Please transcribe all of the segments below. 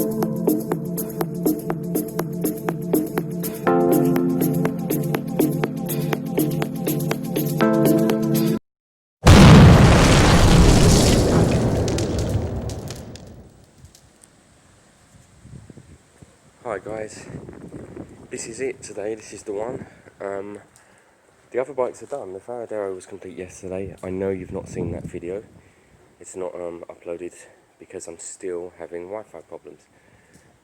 Hi guys, this is it today, this is the one. The other bikes are done. The Carburetor was complete yesterday. I know you've not seen that video. It's not uploaded because I'm still having Wi-Fi problems.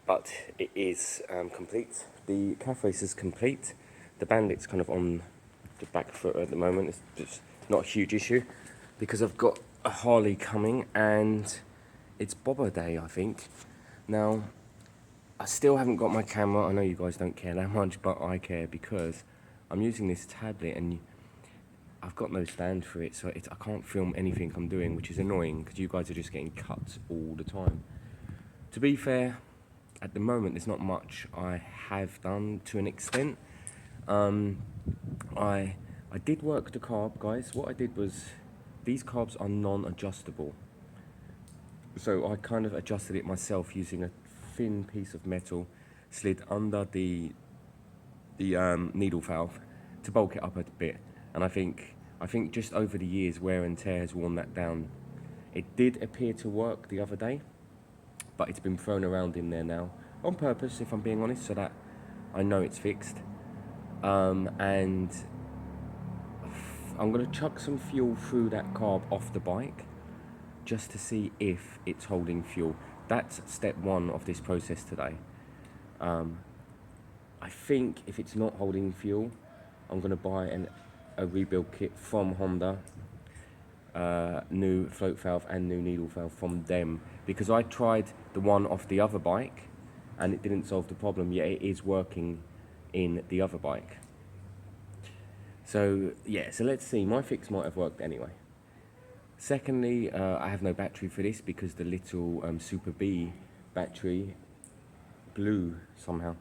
But it is complete. The calf race is complete. The bandit's kind of on the back foot at the moment. It's just not a huge issue because I've got a Harley coming and it's Bobber Day, I think. Now, I still haven't got my camera. I know you guys don't care that much, but I care because I'm using this tablet and I've got no stand for it, so I can't film anything I'm doing, which is annoying because you guys are just getting cuts all the time. To be fair, at the moment there's not much I have done to an extent. I did work the carb, guys. What I did was, these carbs are non-adjustable. So I kind of adjusted it myself using a thin piece of metal slid under the needle valve to bulk it up a bit, and I think just over the years wear and tear has worn that down. It did appear to work the other day, but it's been thrown around in there now on purpose, if I'm being honest, so that I know it's fixed. And I'm gonna chuck some fuel through that carb off the bike just to see if it's holding fuel. That's step one of this process today. I think if it's not holding fuel, I'm going to buy a rebuild kit from Honda, new float valve and new needle valve from them, because I tried the one off the other bike and it didn't solve the problem, yet it is working in the other bike. So yeah, so let's see, my fix might have worked anyway. Secondly, I have no battery for this because the little Super B battery blew somehow.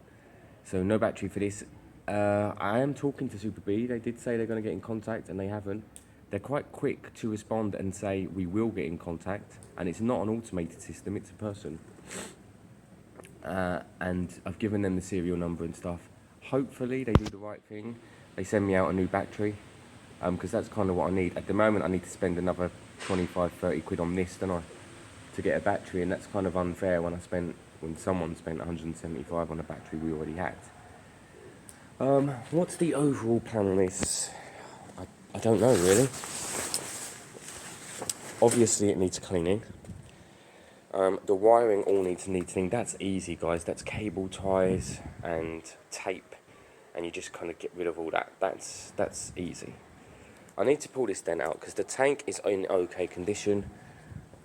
So no battery for this. I am talking to Super B. They did say they're going to get in contact and they haven't. They're quite quick to respond and say we will get in contact, and it's not an automated system, it's a person. And I've given them the serial number and stuff. Hopefully they do the right thing. They send me out a new battery. Because that's kind of what I need. At the moment I need to spend another 25-30 quid on this, don't I, to get a battery, and that's kind of unfair when someone spent 175 on a battery we already had. What's the overall plan on this? I don't know really. Obviously it needs cleaning. The wiring all needs cleaning. That's easy, guys. That's cable ties and tape, and you just kind of get rid of all that. That's easy. I need to pull this dent out because the tank is in okay condition.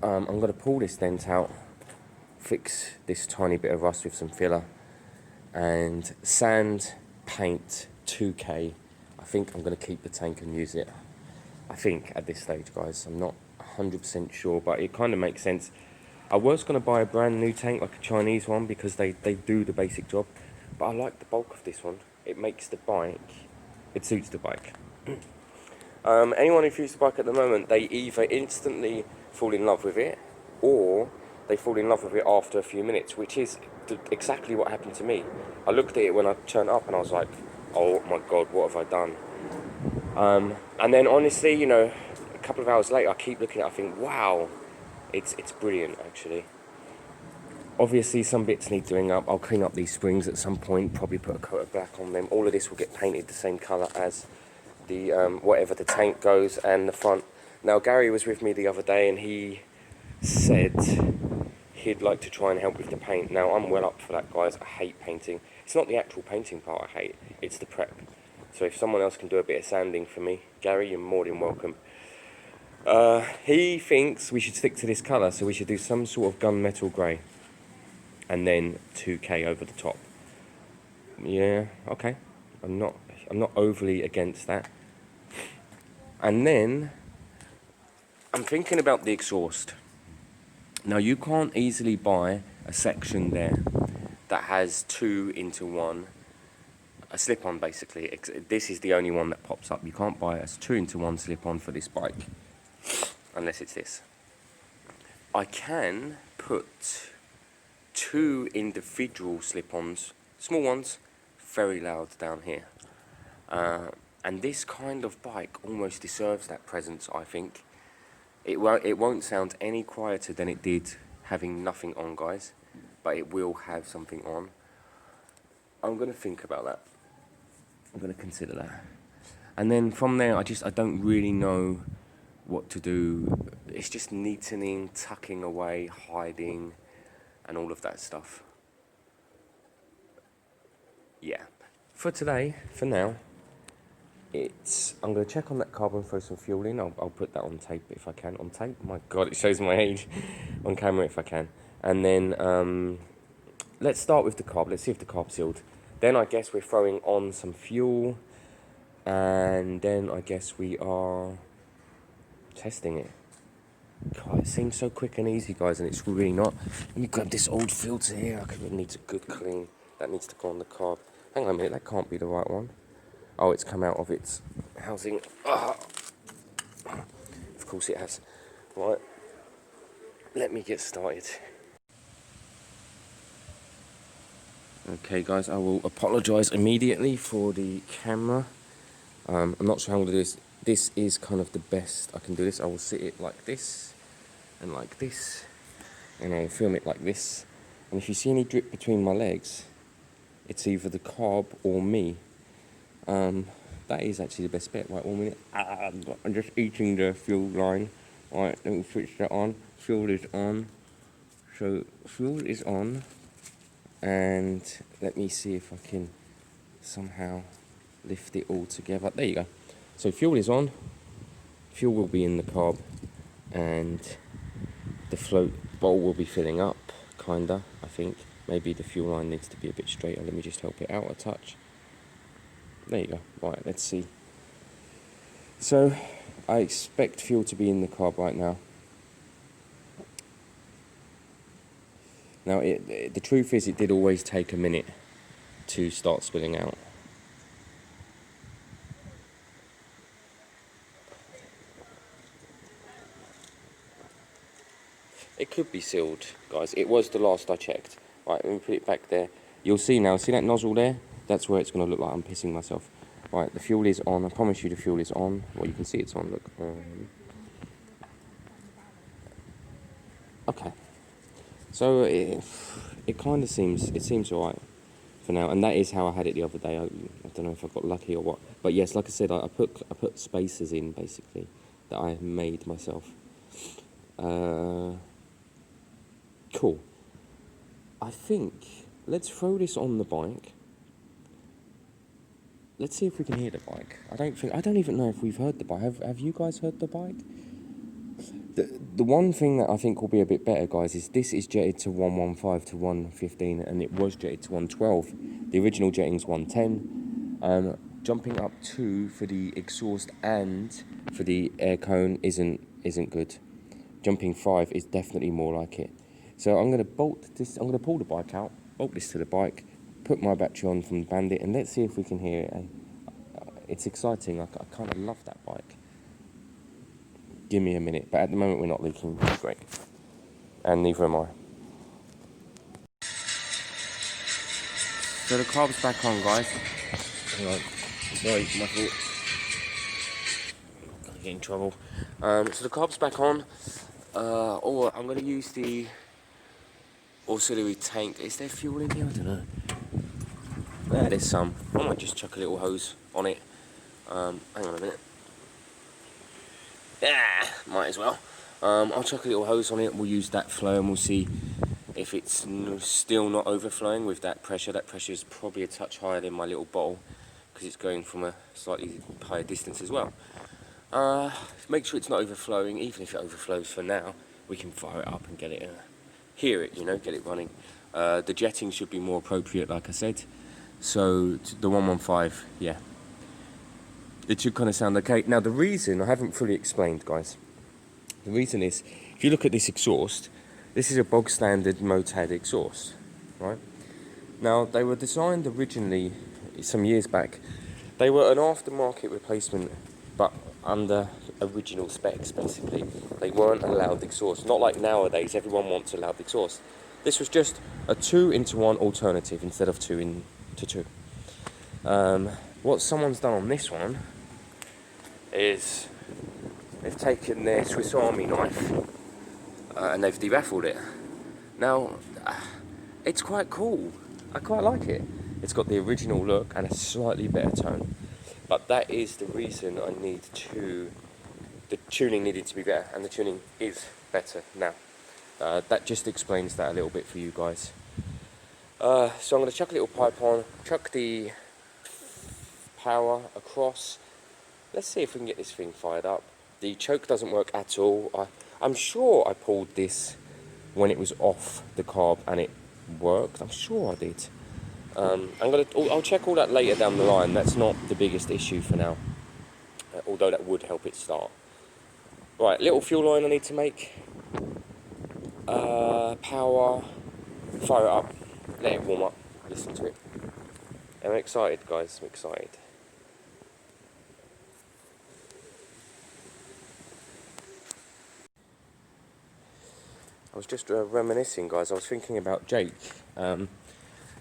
I'm going to pull this dent out, fix this tiny bit of rust with some filler, and sand, paint, 2K. I think I'm going to keep the tank and use it. I think at this stage, guys. I'm not 100% sure, but it kind of makes sense. I was going to buy a brand new tank, like a Chinese one, because they do the basic job. But I like the bulk of this one. It makes the bike, it suits the bike. Anyone who uses the bike at the moment, they either instantly fall in love with it, or they fall in love with it after a few minutes, which is exactly what happened to me. I looked at it when I turned up and I was like, oh my god, what have I done? And then honestly, you know, a couple of hours later I keep looking at it, I think, wow, it's brilliant actually. Obviously some bits need doing up. I'll clean up these springs at some point, probably put a coat of black on them. All of this will get painted the same colour as the whatever the tank goes and the front. Now Gary was with me the other day and he said he'd like to try and help with the paint. Now I'm well up for that, guys. I hate painting. It's not the actual painting part I hate, it's the prep. So if someone else can do a bit of sanding for me, Gary, you're more than welcome. He thinks we should stick to this colour, so we should do some sort of gunmetal grey and then 2K over the top. Yeah, okay. I'm not overly against that. And then I'm thinking about the exhaust. Now you can't easily buy a section there that has 2 into 1, a slip-on basically. This is the only one that pops up. You can't buy a 2 into 1 slip-on for this bike unless it's this. I can put 2 individual slip-ons, small ones, very loud down here. And this kind of bike almost deserves that presence, I think. It won't sound any quieter than it did having nothing on, guys, but it will have something on. I'm going to think about that. I'm going to consider that. And then from there, I don't really know what to do. It's just neatening, tucking away, hiding, and all of that stuff. Yeah. For today, for now, I'm going to check on that carb and throw some fuel in. I'll put that on tape if I can. On tape? My God, it shows my age. On camera if I can. And then let's start with the carb. Let's see if the carb's sealed. Then I guess we're throwing on some fuel. And then I guess we are testing it. God, it seems so quick and easy, guys, and it's really not. Let me grab this old filter here. I think it needs a good clean. That needs to go on the carb. Hang on a minute, that can't be the right one. Oh, it's come out of its housing. Oh. Of course it has. Right, let me get started. Okay, guys, I will apologise immediately for the camera. I'm not sure how I'm going to do this. This is kind of the best I can do this. I will sit it like this, and like this, and I'll film it like this. And if you see any drip between my legs, it's either the carb or me. That is actually the best bit. Right, 1 minute. I'm just eating the fuel line. Right, let me switch that on. Fuel is on. So fuel is on, and let me see if I can somehow lift it all together. There you go. So fuel is on. Fuel will be in the carb, and the float bowl will be filling up, kinda, I think. Maybe the fuel line needs to be a bit straighter. Let me just help it out a touch. There you go. Right, let's see. So I expect fuel to be in the carb right now. Now, the truth is, it did always take a minute to start spilling out. It could be sealed, guys. It was the last I checked. Right, let me put it back there. You'll see now. See that nozzle there? That's where it's going to look like I'm pissing myself. Right, the fuel is on. I promise you the fuel is on. Well, you can see it's on. Look. Okay. So it kind of seems alright for now. And that is how I had it the other day. I don't know if I got lucky or what. But yes, like I said, I put spacers in, basically, that I made myself. Cool. I think let's throw this on the bike. Let's see if we can hear the bike. I don't even know if we've heard the bike. Have you guys heard the bike? The one thing that I think will be a bit better, guys, is this is jetted to 115 to 115, and it was jetted to 112. The original jetting's 110. Jumping up 2 for the exhaust and for the air cone isn't good. Jumping 5 is definitely more like it. So I'm going to bolt this. I'm going to pull the bike out, bolt this to the bike, put my battery on from the Bandit, and let's see if we can hear it. It's exciting. I kind of love that bike. Give me a minute, but at the moment we're not leaking. Great, and neither am I. So the carb's back on, guys. Hang on. Sorry, my fault. Gonna get in trouble. So the carb's back on. I'm going to use the auxiliary tank. Is there fuel in here? I don't know. There's some. I might just chuck a little hose on it. Hang on a minute. Yeah, might as well. I'll chuck a little hose on it. We'll use that flow and we'll see if it's still not overflowing with that pressure. That pressure is probably a touch higher than my little bottle because it's going from a slightly higher distance as well. Make sure it's not overflowing. Even if it overflows for now, we can fire it up and get it, hear it, get it running. The jetting should be more appropriate, like I said. So the 115, yeah, it should kind of sound okay. Now the reason I haven't fully explained, guys. The reason is, if you look at this exhaust, this is a bog standard Motad exhaust, right? Now they were designed originally some years back. They were an aftermarket replacement, but under original specs, basically. They weren't a loud exhaust. Not like nowadays, everyone wants a loud exhaust. This was just a 2-into-1 alternative instead of 2-into-2. What someone's done on this one is they've taken their Swiss Army knife and they've deraffled it. Now, it's quite cool. I quite like it. It's got the original look and a slightly better tone. But that is the reason the tuning needed to be better, and the tuning is better now. That just explains that a little bit for you guys. So I'm going to chuck a little pipe on, chuck the power across. Let's see if we can get this thing fired up. The choke doesn't work at all. I'm sure I pulled this when it was off the carb and it worked. I'm sure I did. I'll check all that later down the line. That's not the biggest issue for now, although that would help it start. Right, little fuel line I need to make. Power, fire it up, let it warm up, listen to it. I'm excited, guys, I'm excited. I was just reminiscing, guys. I was thinking about Jake and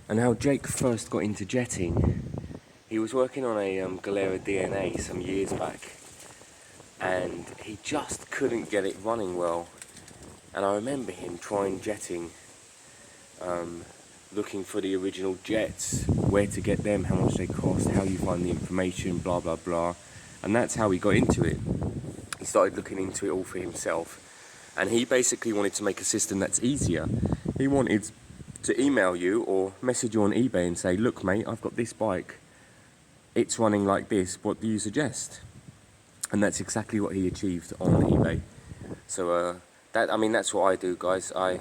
how Jake first got into jetting. He was working on a Galera DNA some years back, and he just couldn't get it running well. And I remember him trying jetting, looking for the original jets, where to get them, how much they cost, how you find the information, blah blah blah. And that's how he got into it. He started looking into it all for himself. And he basically wanted to make a system that's easier. He wanted to email you or message you on eBay and say, look mate, I've got this bike, it's running like this, what do you suggest? And that's exactly what he achieved on eBay. So that's what I do, guys. I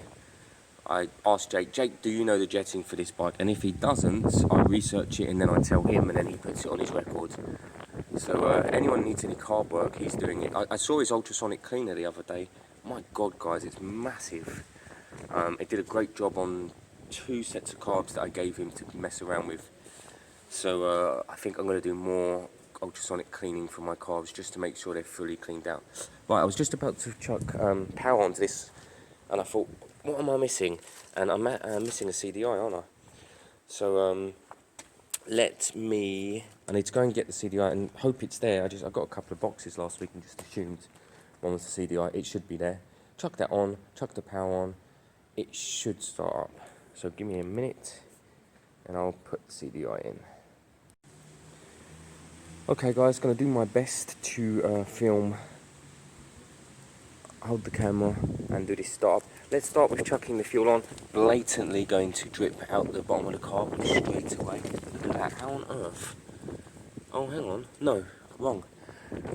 ask Jake, do you know the jetting for this bike? And if he doesn't, I research it and then I tell him, and then he puts it on his record. So anyone needs any carb work, he's doing it. I saw his ultrasonic cleaner the other day. My God, guys, it's massive. It did a great job on 2 sets of carbs that I gave him to mess around with. So I think I'm going to do more ultrasonic cleaning for my carbs just to make sure they're fully cleaned out. Right, I was just about to chuck power onto this, and I thought, what am I missing? And I'm missing a CDI, aren't I? So I need to go and get the CDI and hope it's there. I got a couple of boxes last week and just assumed one was the CDI. It should be there. Chuck that on, chuck the power on. It should start up. So give me a minute and I'll put the CDI in. Okay guys, gonna do my best to film, hold the camera and do this start. Let's start with chucking the fuel on. Blatantly going to drip out the bottom of the car straight away. Look at that, how on earth? Oh, hang on, no, wrong.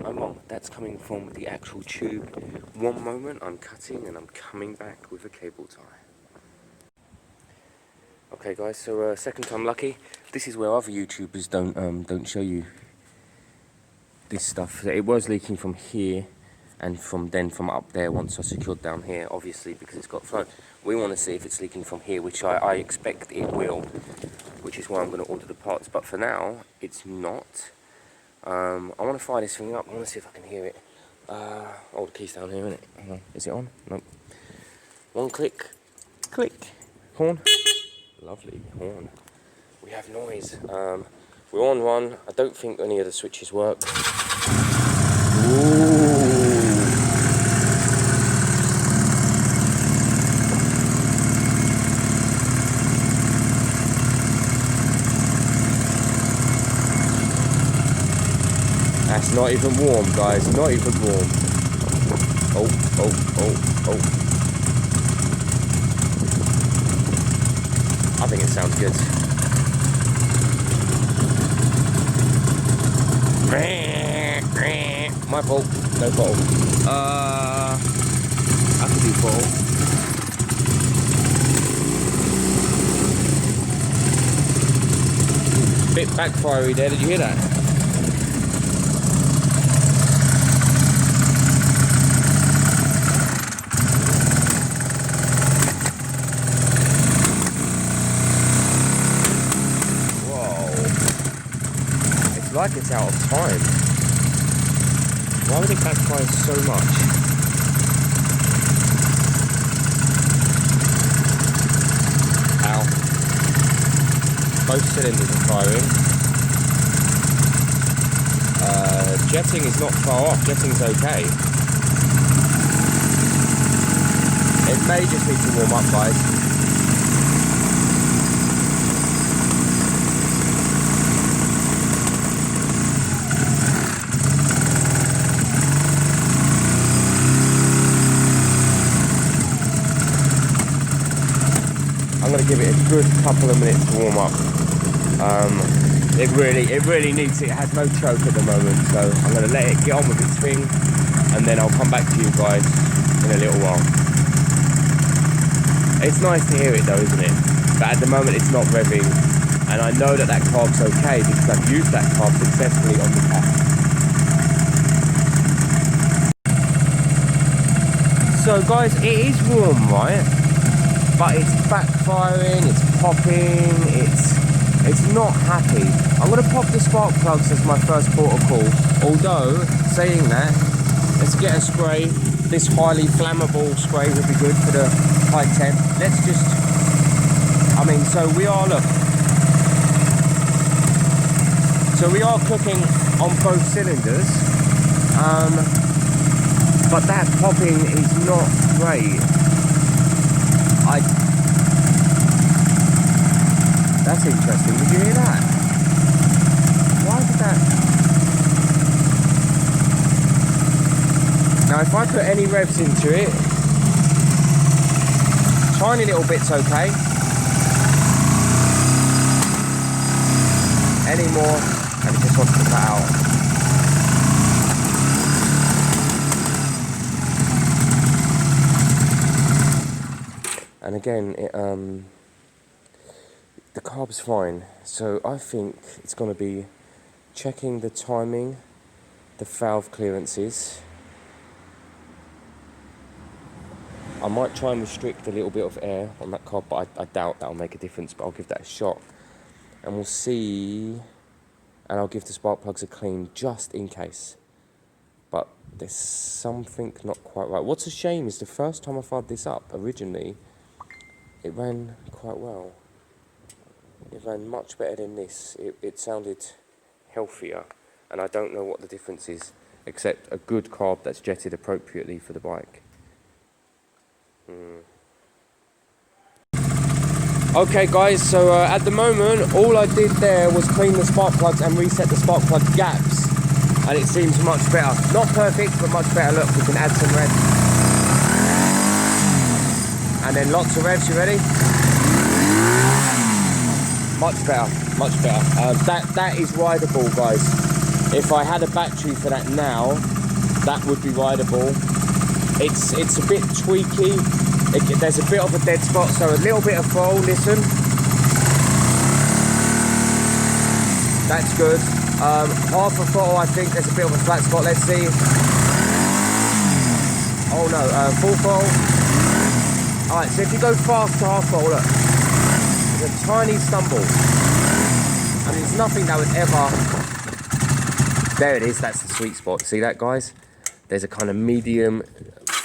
I'm wrong, that's coming from the actual tube. One moment, I'm cutting and I'm coming back with a cable tie. Okay guys, so second time lucky. This is where other YouTubers don't show you this stuff. It was leaking from here and from up there once I secured down here, obviously because it's got flow. We want to see if it's leaking from here, which I expect it will, which is why I'm going to order the parts. But for now, it's not. I want to fire this thing up. I want to see if I can hear it. Oh, the key's down here, isn't it? Hang on. Is it on? Nope. One click. Click. Horn. Lovely horn. We have noise. We're on one. I don't think any of the switches work. Ooh. That's not even warm, guys. Not even warm. Oh. I think it sounds good. My fault. No fault. I can do fault. Bit backfirey there. Did you hear that? Like it's out of time. Why would it backfire so much? Both cylinders are firing. Jetting is not far off. Jetting's okay. It may just need to warm up, guys. I'm going to give it a good couple of minutes to warm up. It really needs it. It has no choke at the moment, so I'm going to let it get on with its thing, and then I'll come back to you guys in a little while. It's nice to hear it though, isn't it? But at the moment it's not revving, and I know that carb's okay because I've used that carb successfully on the cat. So guys, it is warm, right? But it's backfiring, it's popping, it's not happy. I'm going to pop the spark plugs as my first port of call. Although, saying that, let's get a spray. This highly flammable spray would be good for the high temp. Let's just, so we are, look. So we are cooking on both cylinders. But that popping is not great. That's interesting. Did you hear that? Why did that? Now, if I put any revs into it, tiny little bits okay. Any more, and it just wants to cut out. And again, the carb's fine, so I think it's going to be checking the timing, the valve clearances. I might try and restrict a little bit of air on that carb, but I doubt that'll make a difference, but I'll give that a shot. And we'll see, and I'll give the spark plugs a clean just in case. But there's something not quite right. What's a shame is the first time I fired this up originally, it ran quite well. It ran much better than this. It sounded healthier, and I don't know what the difference is, except a good carb that's jetted appropriately for the bike. Okay guys, so at the moment, all I did there was clean the spark plugs and reset the spark plug gaps, and it seems much better. Not perfect, but much better. Look, we can add some revs. And then lots of revs, you ready? Much better, much better. That is rideable, guys. If I had a battery for that now, that would be rideable. It's a bit tweaky. There's a bit of a dead spot, so a little bit of fall. Listen, that's good. Half a throttle, I think there's a bit of a flat spot. Let's see. Oh no, full throttle. All right, so if you go fast to half throttle, look. A tiny stumble. I mean, it's nothing that would ever. There it is. That's the sweet spot. See that, guys? There's a kind of medium.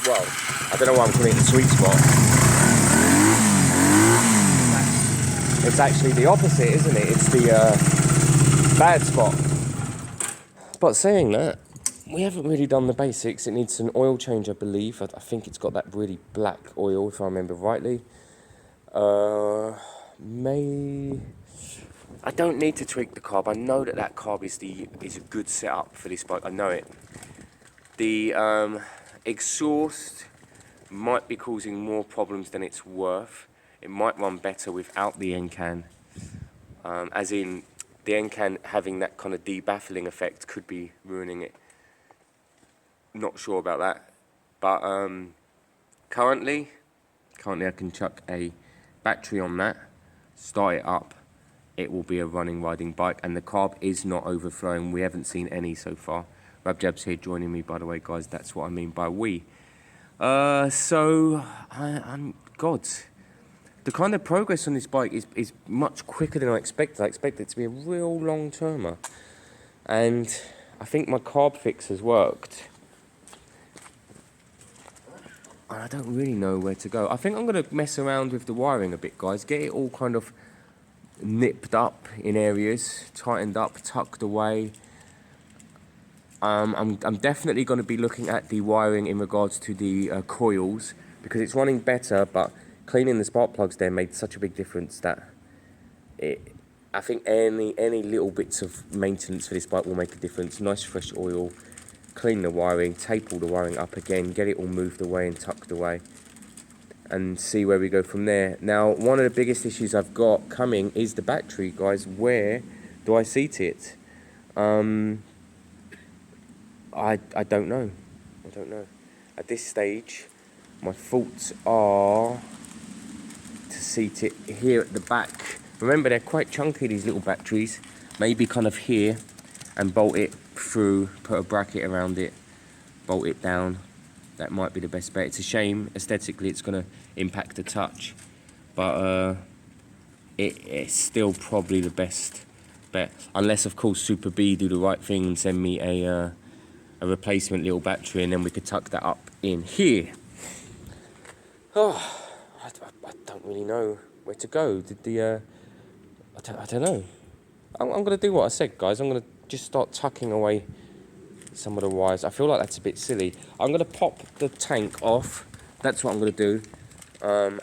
Well, I don't know why I'm calling it the sweet spot. It's actually the opposite, isn't it? It's the bad spot. But saying that, we haven't really done the basics. It needs an oil change, I believe. I think it's got that really black oil, if I remember rightly. I don't need to tweak the carb. I know that carb is a good setup for this bike. I know it. The exhaust might be causing more problems than it's worth. It might run better without the N-can, as in the N-can having that kind of debaffling effect could be ruining it. Not sure about that, but currently I can chuck a battery on that, start it up, it will be a running riding bike, and the carb is not overflowing. We haven't seen any so far. Rabjab's here joining me, by the way, guys. That's what I mean by we. So I'm gods. The kind of progress on this bike is much quicker than I expected. I expected it to be a real long-termer, and I think my carb fix has worked. And I don't really know where to go. I think I'm going to mess around with the wiring a bit, guys. Get it all kind of nipped up in areas, tightened up, tucked away. I'm definitely going to be looking at the wiring in regards to the coils, because it's running better, but cleaning the spark plugs there made such a big difference that I think any little bits of maintenance for this bike will make a difference. Nice fresh oil, clean the wiring, tape all the wiring up again, get it all moved away and tucked away, and see where we go from there. Now, one of the biggest issues I've got coming is the battery, guys. Where do I seat it? I don't know. I don't know. At this stage, my thoughts are to seat it here at the back. Remember, they're quite chunky, these little batteries. Maybe kind of here, and bolt it through, put a bracket around it, bolt it down. That might be the best bet. It's a shame, aesthetically, it's going to impact the touch, but it's still probably the best bet. Unless, of course, Super B do the right thing and send me a replacement little battery, and then we could tuck that up in here. Oh, I don't really know where to go. I don't know. I'm going to do what I said, guys. I'm going to just start tucking away some of the wires. I feel like that's a bit silly. I'm going to pop the tank off. That's what I'm going to do.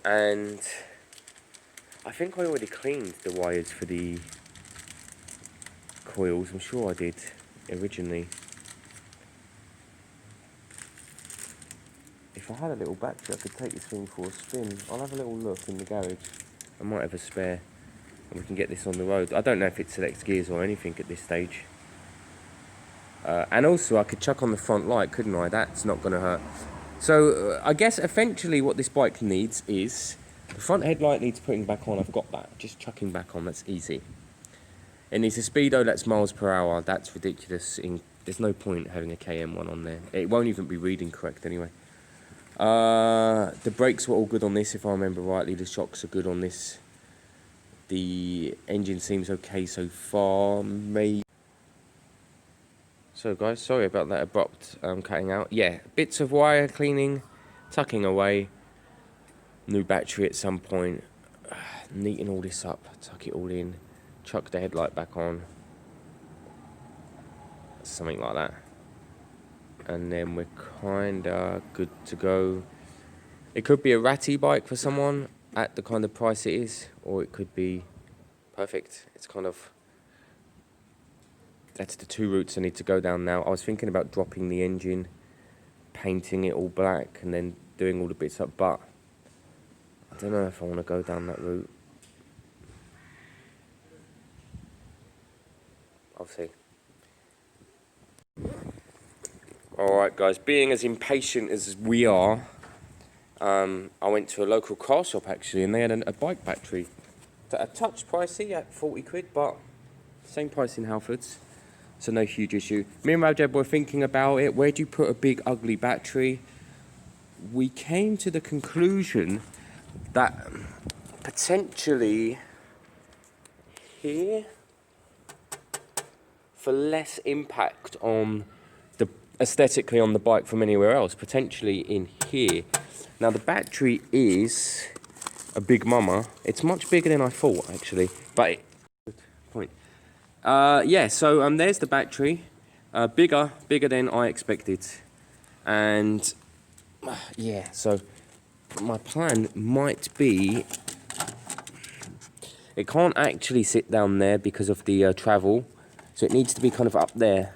And I think I already cleaned the wires for the coils. I'm sure I did originally. If I had a little battery, I could take this thing for a spin. I'll have a little look in the garage. I might have a spare, and we can get this on the road. I don't know if it selects gears or anything at this stage. And also, I could chuck on the front light, couldn't I? That's not going to hurt. So, I guess eventually what this bike needs is... the front headlight needs putting back on. I've got that. Just chucking back on. That's easy. It needs a speedo that's miles per hour. That's ridiculous. There's no point having a KM one on there. It won't even be reading correct anyway. The brakes were all good on this, if I remember rightly. The shocks are good on this. The engine seems okay so far. So guys, sorry about that abrupt cutting out. Yeah, bits of wire cleaning, tucking away, new battery at some point, neaten all this up, tuck it all in, chuck the headlight back on, something like that. And then we're kinda good to go. It could be a ratty bike for someone at the kind of price it is, or it could be perfect. It's kind of, that's the two routes I need to go down now. I was thinking about dropping the engine, painting it all black, and then doing all the bits up, but I don't know if I want to go down that route. I'll see. Alright guys, being as impatient as we are, I went to a local car shop actually, and they had a bike battery. A touch pricey at 40 quid, but same price in Halfords, so no huge issue. Me and Rajab were thinking about it. Where do you put a big ugly battery? We came to the conclusion that potentially here, for less impact on the aesthetically on the bike from anywhere else, potentially in here. Now the battery is a big mama. It's much bigger than I thought actually, but good point. Yeah, so there's the battery, bigger than I expected, and yeah, so my plan might be, it can't actually sit down there because of the travel, so it needs to be kind of up there.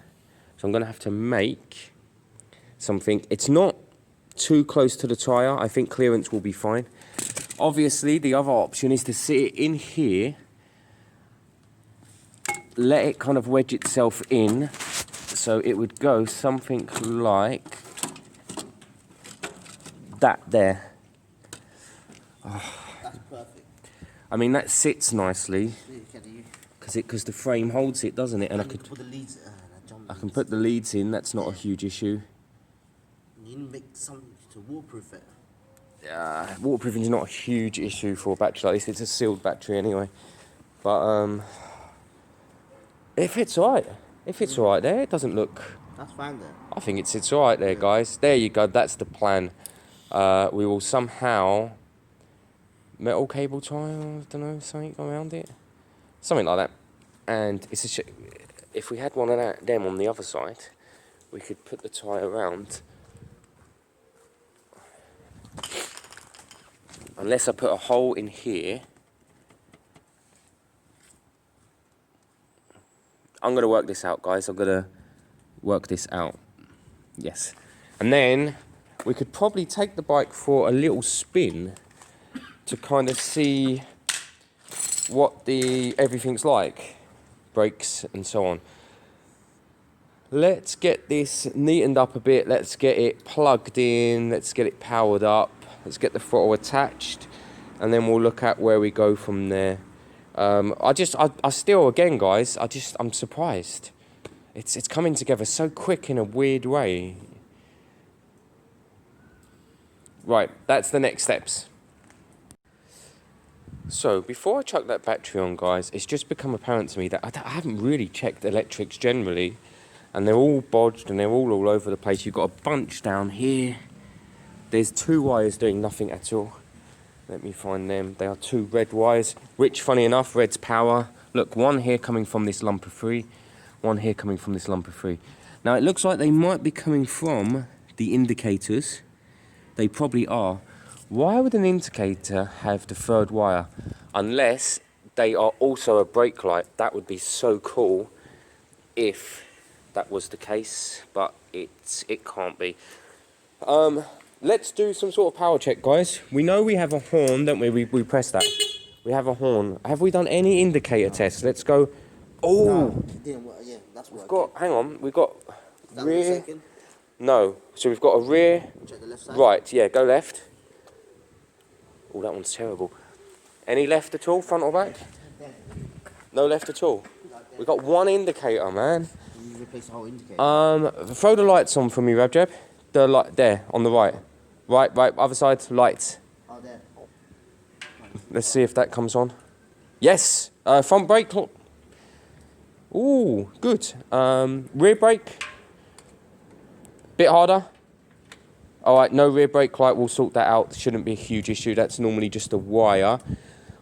So I'm going to have to make something. It's not too close to the tyre. I think clearance will be fine. Obviously, the other option is to sit it in here, let it kind of wedge itself in, so it would go something like that there. Oh. That's perfect. I mean, that sits nicely because the frame holds it, doesn't it? And I could put the leads. I can put the leads in. That's not a huge issue. You need to make something to waterproof it. Waterproofing is not a huge issue for a battery like this. It's a sealed battery anyway. But it fits alright. It fits alright there. It doesn't look. That's fine there. I think it sits alright there, guys. There you go. That's the plan. We will somehow metal cable tie, I don't know, something around it. something like that. And it's if we had one of them on the other side, we could put the tyre around. Unless I put a hole in here. I'm going to work this out, guys. I'm going to work this out. Yes. And then we could probably take the bike for a little spin to kind of see what everything's like. Brakes and so on. Let's get this neatened up a bit. Let's get it plugged in. Let's get it powered up. Let's get the throttle attached. And then we'll look at where we go from there. I still, again, guys, I'm surprised. It's coming together so quick in a weird way. Right, that's the next steps. So, before I chuck that battery on, guys, it's just become apparent to me that I haven't really checked electrics generally. And they're all bodged and they're all over the place. You've got a bunch down here. There's 2 wires doing nothing at all. Let me find them. They are 2 red wires, which, funny enough, red's power. Look, one here coming from this lump of 3, one here coming from this lump of 3. Now, it looks like they might be coming from the indicators. They probably are. Why would an indicator have the 3rd wire? Unless they are also a brake light. That would be so cool if that was the case, but it can't be. Let's do some sort of power check, guys. We know we have a horn, don't we? We press that. We have a horn. Have we done any indicator tests? Let's go. Oh! No, yeah, that's what we've got, hang on, we've got rear. Second. No, so we've got a rear. Check the left side. Right, yeah, go left. Oh, that one's terrible. Any left at all, front or back? No left at all. We've got 1 indicator, man. You replace the whole indicator. Throw the lights on for me, Rabjab. The light there, on the right. Right, other side, lights. Oh, there. Let's see if that comes on. Yes! Front brake. Ooh, good. Rear brake. Bit harder. Alright, no rear brake light, we'll sort that out. Shouldn't be a huge issue, that's normally just a wire.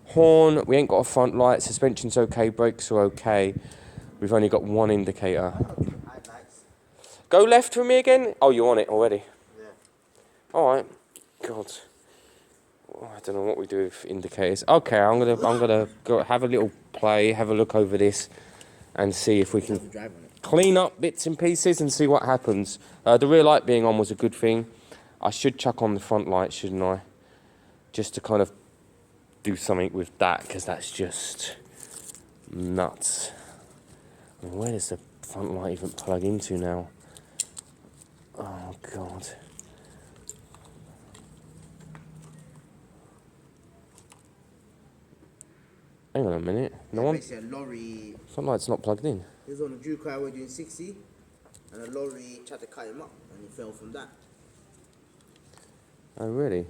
Horn, we ain't got a front light. Suspension's okay, brakes are okay. We've only got 1 indicator. Go left for me again. Oh, you're on it already. Yeah. Alright. God. Oh, I don't know what we do with indicators. Okay, I'm gonna go have a little play, have a look over this, and see if we can clean up bits and pieces and see what happens. The rear light being on was a good thing. I should chuck on the front light, shouldn't I? Just to kind of do something with that, because that's just nuts. I mean, where does the front light even plug into now? Oh, God. Hang on a minute. No one. Basically, a lorry. Front light's not plugged in. He was on a Duke highway doing 60, and a lorry tried to cut him up, and he fell from that. Oh, really?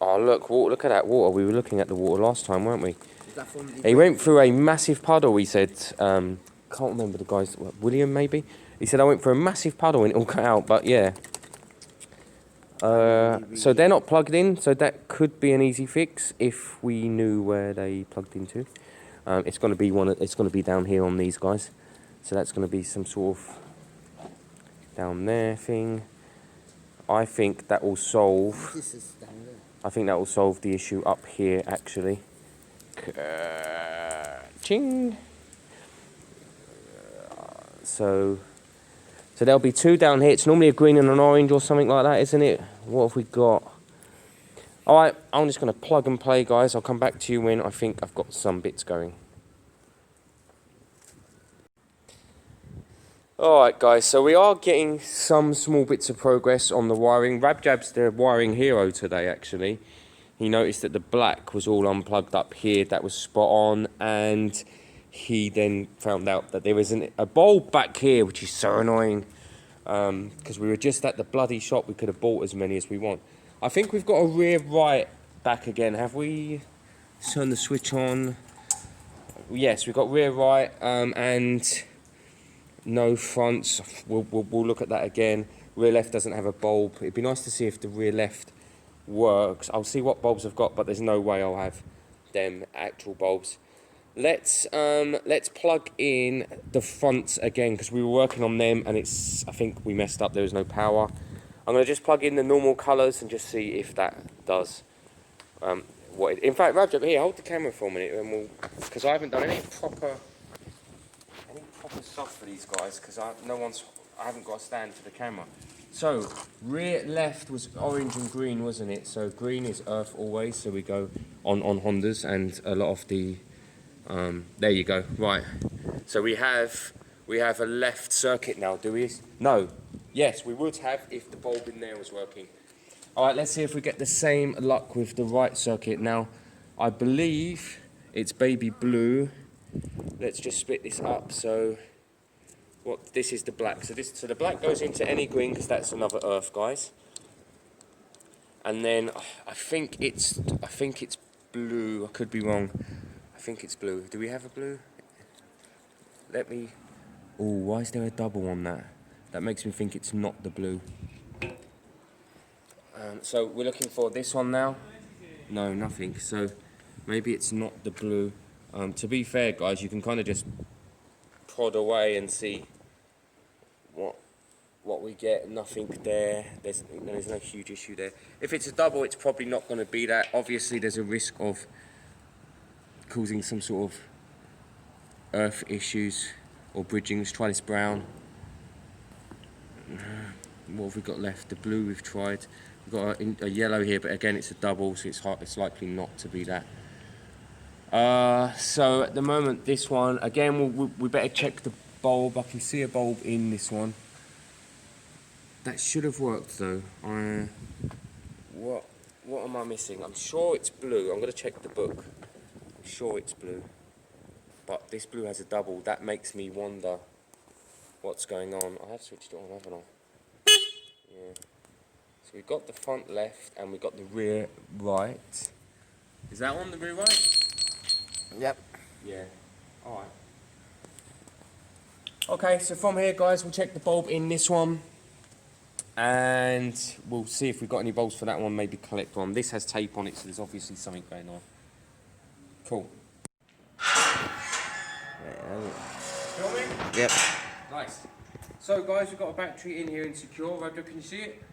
Oh, look, look at that water. We were looking at the water last time, weren't we? Is that from He went through a massive puddle, he said. Can't remember the guy's... William, maybe? He said, I went for a massive puddle and it all cut out, but yeah. So they're not plugged in, so that could be an easy fix if we knew where they plugged into. It's going to be it's going to be down here on these guys. So that's going to be some sort of down there thing. I think that will solve... This is down there. I think that will solve the issue up here, actually. Ching! So there'll be 2 down here. It's normally a green and an orange or something like that, isn't it? What have we got? Alright, I'm just going to plug and play, guys. I'll come back to you when I think I've got some bits going. Alright, guys, so we are getting some small bits of progress on the wiring. Rabjab's the wiring hero today, actually. He noticed that the black was all unplugged up here. That was spot on. And he then found out that there isn't a bulb back here, which is so annoying. Because we were just at the bloody shop. We could have bought as many as we want. I think we've got a rear right back again. Have we? Turn the switch on. Yes, we've got rear right and no fronts. We'll look at that again. Rear left doesn't have a bulb. It'd be nice to see if the rear left works. I'll see what bulbs I've got, but there's no way I'll have them actual bulbs. let's plug in the fronts again, because we were working on them and it's, I think we messed up, there was no power. I'm going to just plug in the normal colours and just see if that does what it, in fact, Rajab, here, hold the camera for a minute and we'll, because I haven't done any proper stuff for these guys, because I haven't got a stand for the camera. So rear left was orange and green, wasn't it? So green is earth always, so we go on Hondas, and a lot of the there you go, right. So we have a left circuit now, do we? No. Yes, we would have if the bulb in there was working. Alright, let's see if we get the same luck with the right circuit. Now, I believe it's baby blue. Let's just split this up. So this is the black. So the black goes into any green, because that's another earth, guys. And then I think it's blue. I could be wrong. I think it's blue. Do we have a blue? Let me. Oh, why is there a double on that? That makes me think it's not the blue. So we're looking for this one now. No, nothing. So maybe it's not the blue. To be fair, guys, you can kind of just prod away and see what we get. Nothing there. There's no huge issue there. If it's a double, it's probably not going to be that. Obviously, there's a risk of causing some sort of earth issues or bridging. Let's try this brown. What have we got left? The blue we've tried. We've got a yellow here, but again, it's a double, so it's likely not to be that. So at the moment, this one, again, we better check the bulb. I can see a bulb in this one. That should have worked though. What am I missing? I'm sure it's blue. I'm going to check the book. I'm sure it's blue. But this blue has a double. That makes me wonder what's going on. I have switched it on, haven't I? Yeah. So we've got the front left and we've got the rear right. Is that on the rear right? Yep. Yeah. Alright. Okay, so from here, guys, we'll check the bulb in this one. And we'll see if we've got any bulbs for that one, maybe collect one. This has tape on it, so there's obviously something going on. Cool. Filming? Yep. Nice. So guys, we've got a battery in here in secure. Roger, can you see it?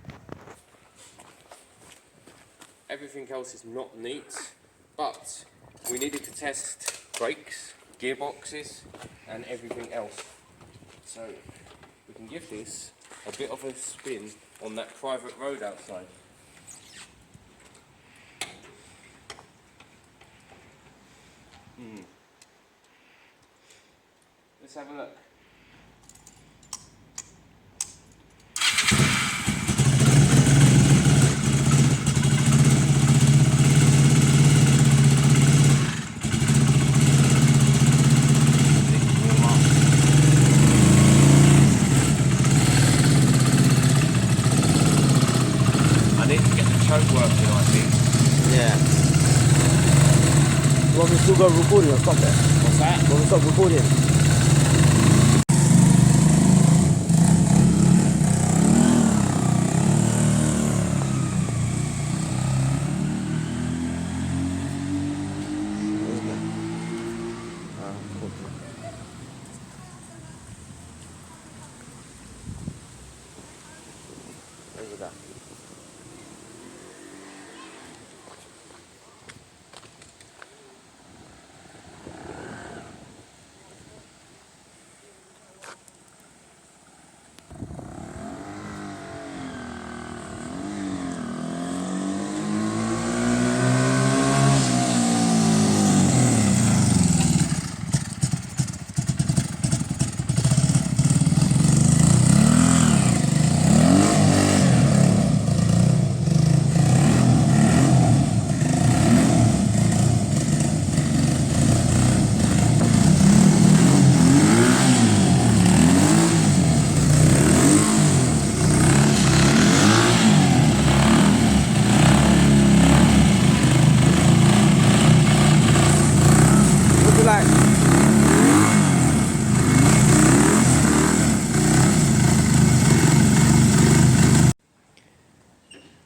Everything else is not neat, but we needed to test brakes, gearboxes, and everything else. So we can give this a bit of a spin on that private road outside. Let's have a look. Working, I think. Yeah. You want me to still go recording or stop it? What's that? You want me to stop recording?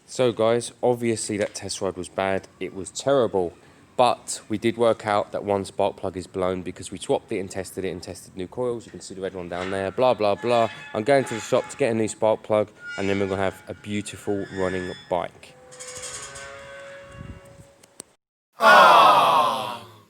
So guys, obviously that test ride was bad. It was terrible. But we did work out that one spark plug is blown because we swapped it and tested new coils. You can see the red one down there, blah, blah, blah. I'm going to the shop to get a new spark plug, and then we're gonna have a beautiful running bike.